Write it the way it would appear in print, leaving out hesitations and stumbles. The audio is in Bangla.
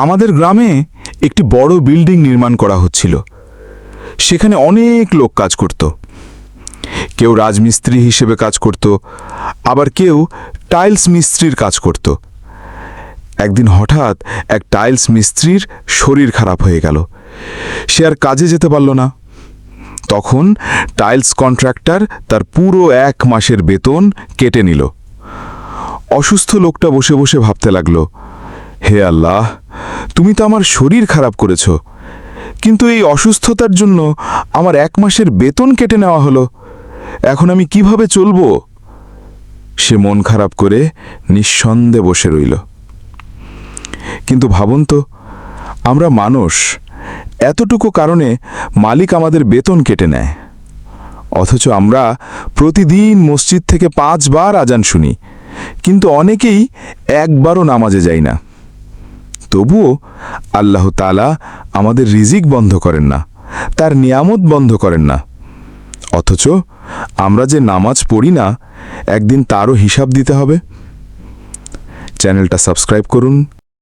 আমাদের গ্রামে একটি বড় বিল্ডিং নির্মাণ করা হচ্ছিল। সেখানে অনেক লোক কাজ করত। কেউ রাজমিস্ত্রি হিসেবে কাজ করত, আবার কেউ টাইলস মিস্ত্রির কাজ করত। একদিন হঠাৎ এক টাইলস মিস্ত্রির শরীর খারাপ হয়ে গেল। সে আর কাজে যেতে পারল না। তখন টাইলস কন্ট্রাক্টর তার পুরো 1 মাসের বেতন কেটে নিল। অসুস্থ লোকটা বসে বসে ভাবতে লাগল, হে আল্লাহ, তুমি তো আমার শরীর খারাপ করেছ, কিন্তু এই অসুস্থতার জন্য আমার 1 মাসের বেতন কেটে নেওয়া হলো। এখন আমি কিভাবে চলব? সে মন খারাপ করে নিঃসন্দেহে বসে রইল। কিন্তু ভাবুন তো, আমরা মানুষ, এতটুকু কারণে মালিক আমাদের বেতন কেটে নেয়। অথচ আমরা প্রতিদিন মসজিদ থেকে 5 বার আজান শুনি, কিন্তু অনেকেই একবারও নামাজে যাই না। তবুও আল্লাহ তাআলা আমাদের রিজিক বন্ধ করেন না, তার নিয়ামত বন্ধ করেন না। অথচ আমরা যে নামাজ পড়ি না, একদিন তারও হিসাব দিতে হবে। চ্যানেলটা সাবস্ক্রাইব করুন।